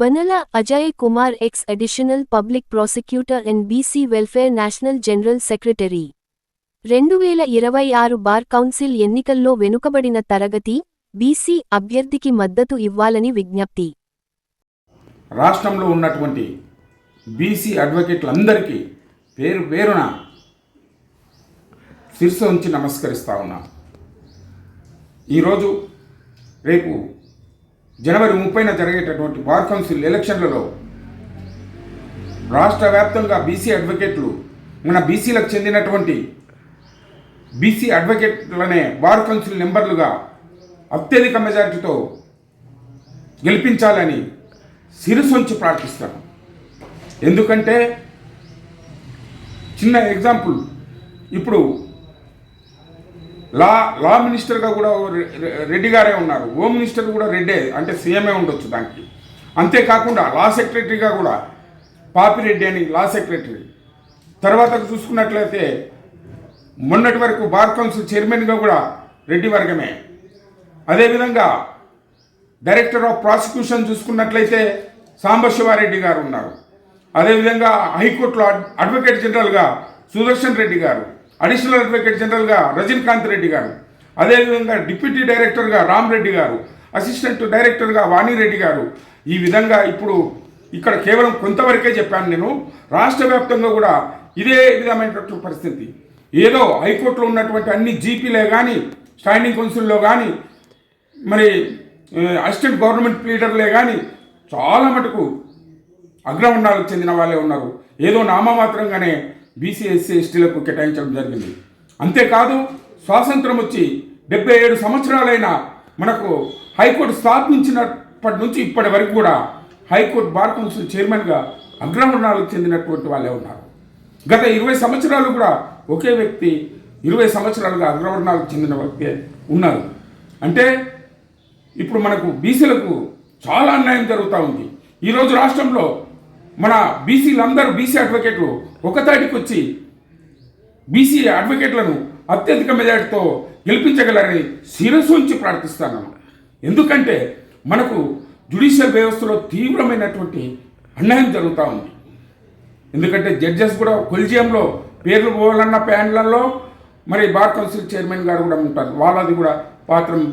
Banala Ajay Kumar ex Additional Public Prosecutor and BC Welfare National General Secretary 2026 bar council ఎన్నికల్లో వెనుకబడిన తరగతి BC అభ్యర్థికి మద్దతు ఇవ్వాలని విజ్ఞప్తి. రాష్ట్రంలో ఉన్నటువంటి బీసీ అడ్వకేట్లందరికీ పేరు పేరున శిరస్సు ఉంచి నమస్కరిస్తా ఉన్నాను. ఈరోజు రేపు జనవరి 30న జరిగేటటువంటి బార్ కౌన్సిల్ ఎలక్షన్లలో రాష్ట్ర వ్యాప్తంగా బీసీ అడ్వకేట్లు మన బీసీలకు చెందినటువంటి బీసీ అడ్వకేట్లనే బార్ కౌన్సిల్ మెంబర్లుగా అత్యధిక మెజారిటీతో గెలిపించాలని శిరస్సు ప్రార్థిస్తాను. ఎందుకంటే చిన్న ఎగ్జాంపుల్, ఇప్పుడు లా మినిస్టర్గా కూడా రెడ్డి గారే ఉన్నారు, హోమ్ మినిస్టర్ కూడా రెడ్డే, అంటే సీఎంఏ ఉండొచ్చు దానికి. అంతేకాకుండా లా సెక్రటరీగా కూడా పాపిరెడ్డి అని లా సెక్రటరీ. తర్వాత చూసుకున్నట్లయితే మొన్నటి వరకు బార్ కౌన్సిల్ చైర్మన్గా కూడా రెడ్డి వర్గమే. అదేవిధంగా డైరెక్టర్ ఆఫ్ ప్రాసిక్యూషన్ చూసుకున్నట్లయితే సాంబశివారెడ్డి గారు ఉన్నారు. అదేవిధంగా హైకోర్టులో అడ్వకేట్ జనరల్గా సుదర్శన్ రెడ్డి గారు, అడిషనల్ అడ్వకేట్ జనరల్గా రజనీకాంత్ రెడ్డి గారు, అదేవిధంగా డిప్యూటీ డైరెక్టర్గా రామరెడ్డి గారు, అసిస్టెంట్ డైరెక్టర్గా వాణిరెడ్డి గారు. ఈ విధంగా ఇప్పుడు ఇక్కడ కేవలం కొంతవరకే చెప్పాను నేను. రాష్ట్ర వ్యాప్తంగా కూడా ఇదే విధమైనటువంటి పరిస్థితి. ఏదో హైకోర్టులో ఉన్నటువంటి అన్ని జీపీలే కానీ, స్టాండింగ్ కౌన్సిల్లో కానీ, మరి అసిస్టెంట్ గవర్నమెంట్ ప్లీడర్లే కానీ చాలా మటుకు అగ్రవర్ణాలకు చెందిన వాళ్ళే ఉన్నారు. ఏదో నామమాత్రంగానే బీసీ ఎస్సీ ఎస్టీలకు కేటాయించడం జరిగింది. అంతేకాదు స్వాతంత్రం వచ్చి 77 సంవత్సరాలైన మనకు హైకోర్టు స్థాపించినప్పటి నుంచి ఇప్పటి వరకు కూడా హైకోర్టు బార్ కౌన్సిల్ చైర్మన్గా అగ్రవర్ణాలకు చెందినటువంటి వాళ్ళే ఉన్నారు. గత 20 సంవత్సరాలు కూడా ఒకే వ్యక్తి 20 సంవత్సరాలుగా అగ్రవర్ణాలకు చెందిన వ్యక్తి ఉన్నారు. అంటే ఇప్పుడు మనకు బీసీలకు చాలా అన్యాయం జరుగుతూ ఉంది. ఈరోజు రాష్ట్రంలో మన బీసీలందరూ బీసీ అడ్వకేట్లు ఒకతాటికి వచ్చి బీసీ అడ్వకేట్లను అత్యధిక మెజార్టీతో గెలిపించగలరని శిరస్సు ఉంచి ప్రార్థిస్తాను. ఎందుకంటే మనకు జ్యుడిషియల్ వ్యవస్థలో తీవ్రమైనటువంటి అన్యాయం జరుగుతూ ఉంది. ఎందుకంటే జడ్జెస్ కూడా కొలిజియంలో పేర్లు పోవాలన్న ప్యానెళ్లలో మరి బార్ కౌన్సిల్ చైర్మన్ గారు కూడా ఉంటారు. వాళ్ళది కూడా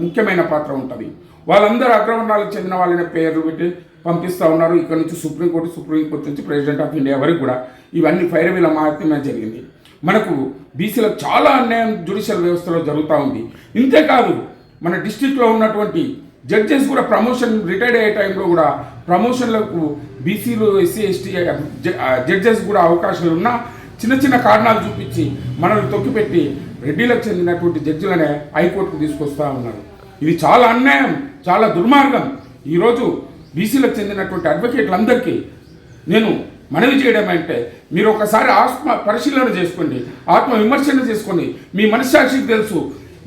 ముఖ్యమైన పాత్ర ఉంటుంది. వాళ్ళందరూ అగ్రవర్ణాలకు చెందిన వాళ్ళని పేర్లు పెట్టి పంపిస్తూ ఉన్నారు. ఇక్కడ నుంచి సుప్రీంకోర్టు నుంచి ప్రెసిడెంట్ ఆఫ్ ఇండియా వరకు కూడా ఇవన్నీ ఫైరవీల మాత్రమే జరిగింది. మనకు బీసీలకు చాలా అన్యాయం జ్యుడిషియల్ వ్యవస్థలో జరుగుతూ ఉంది. ఇంతేకాదు మన డిస్ట్రిక్ట్లో ఉన్నటువంటి జడ్జెస్ కూడా ప్రమోషన్ రిటైర్డ్ అయ్యే టైంలో కూడా ప్రమోషన్లకు బీసీలు ఎస్సీ ఎస్టీ జడ్జెస్ కూడా అవకాశాలు ఉన్నా చిన్న చిన్న కారణాలు చూపించి మనల్ని తొక్కిపెట్టి రెడ్డిలకు చెందినటువంటి జడ్జిలనే హైకోర్టుకు తీసుకొస్తూ ఉన్నారు. ఇది చాలా అన్యాయం, చాలా దుర్మార్గం. ఈరోజు బీసీలకు చెందినటువంటి అడ్వకేట్లందరికీ నేను మనవి చేయడం అంటే, మీరు ఒకసారి ఆత్మ పరిశీలన చేసుకోండి, ఆత్మ విమర్శన చేసుకోండి. మీ మనస్సాక్షికి తెలుసు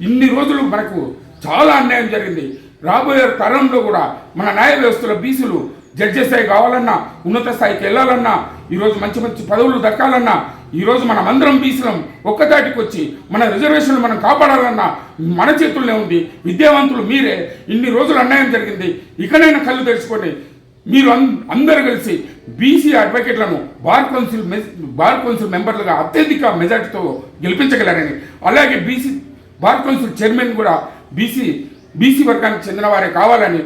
ఇన్ని రోజులు మనకు చాలా అన్యాయం జరిగింది. రాబోయే తరంలో కూడా మన న్యాయ వ్యవస్థలో బీసీలు జడ్జెస్ స్థాయి కావాలన్నా, ఉన్నత స్థాయికి వెళ్ళాలన్నా, ఈరోజు మంచి మంచి పదవులు దక్కాలన్నా, ఈరోజు మనం అందరం బీసీలం ఒక్కదాటికి వచ్చి మన రిజర్వేషన్లు మనం కాపాడాలన్నా మన చేతుల్లోనే ఉంది. విద్యావంతులు మీరే. ఇన్ని రోజులు అన్యాయం జరిగింది, ఇకనైనా కళ్ళు తెరుచుకోండి. మీరు అందరూ కలిసి బీసీ అడ్వకేట్లను బార్ కౌన్సిల్ మెంబర్లుగా అత్యధిక మెజార్టీతో గెలిపించగలరని, అలాగే బీసీ బార్ కౌన్సిల్ చైర్మన్ కూడా బీసీ వర్గానికి చెందిన వారే కావాలని,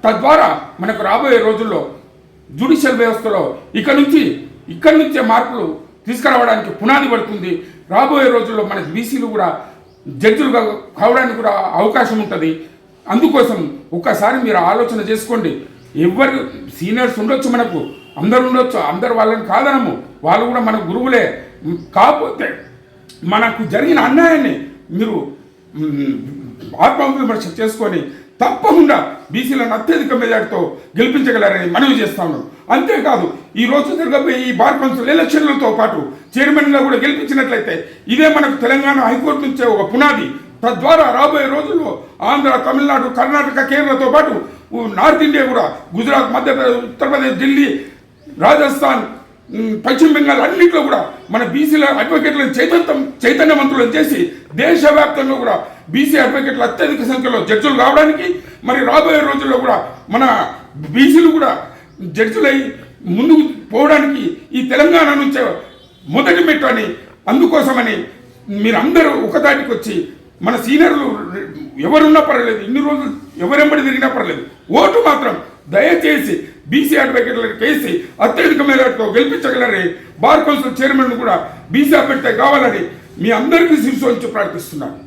తద్వారా మనకు రాబోయే రోజుల్లో జ్యుడిషియల్ వ్యవస్థలో ఇక్కడి నుంచే మార్పులు తీసుకురావడానికి పునాది పడుతుంది. రాబోయే రోజుల్లో మన బీసీలు కూడా జడ్జిలుగా కావడానికి కూడా అవకాశం ఉంటుంది. అందుకోసం ఒక్కసారి మీరు ఆలోచన చేసుకోండి. ఎవరు సీనియర్స్ ఉండొచ్చు, మనకు అందరు ఉండొచ్చు, అందరు వాళ్ళని కాదనము, వాళ్ళు కూడా మన గురువులే. కాకపోతే మనకు జరిగిన అన్యాయాన్ని మీరు ఆత్మవిమర్శ చేసుకొని తప్పకుండా బీసీలను అత్యధిక మెజార్టీతో గెలిపించగలరని మనవి చేస్తా ఉన్నాను. అంతేకాదు ఈరోజు జరగబోయే ఈ బార్ కౌన్సిల్ ఎలక్షన్లతో పాటు చైర్మన్గా కూడా గెలిపించినట్లయితే ఇదే మనకు తెలంగాణ హైకోర్టు నుంచే ఒక పునాది. తద్వారా రాబోయే రోజుల్లో ఆంధ్ర, తమిళనాడు, కర్ణాటక, కేరళతో పాటు నార్త్ ఇండియా కూడా, గుజరాత్, మధ్యప్రదేశ్, ఉత్తరప్రదేశ్, ఢిల్లీ, రాజస్థాన్, పశ్చిమ బెంగాల్ అన్నింటిలో కూడా మన బీసీల అడ్వకేట్లను చైతన్యవంతులను చేసి దేశవ్యాప్తంగా కూడా బీసీ అడ్వకేట్లు అత్యధిక సంఖ్యలో జడ్జిలు కావడానికి, మరి రాబోయే రోజుల్లో కూడా మన బీసీలు కూడా జడ్జిలై ముందుకు పోవడానికి ఈ తెలంగాణ నుంచే మొదటి మెట్టు అని, అందుకోసమని మీరందరూ ఒకదాటికి వచ్చి మన సీనియర్లు ఎవరున్నా పర్వాలేదు, ఇన్ని రోజులు ఎవరెంబడి తిరిగినా పర్లేదు, ఓటు మాత్రం దయచేసి బీసీ అడ్వకేట్లకు కేసి అత్యధిక మేరతో గెలిపించగలరే. బార్ కౌన్సిల్ చైర్మన్ కూడా బీసీ అభ్యర్థి కావాలని మీ అందరికీ శిరసోంచి ప్రార్థిస్తున్నాను.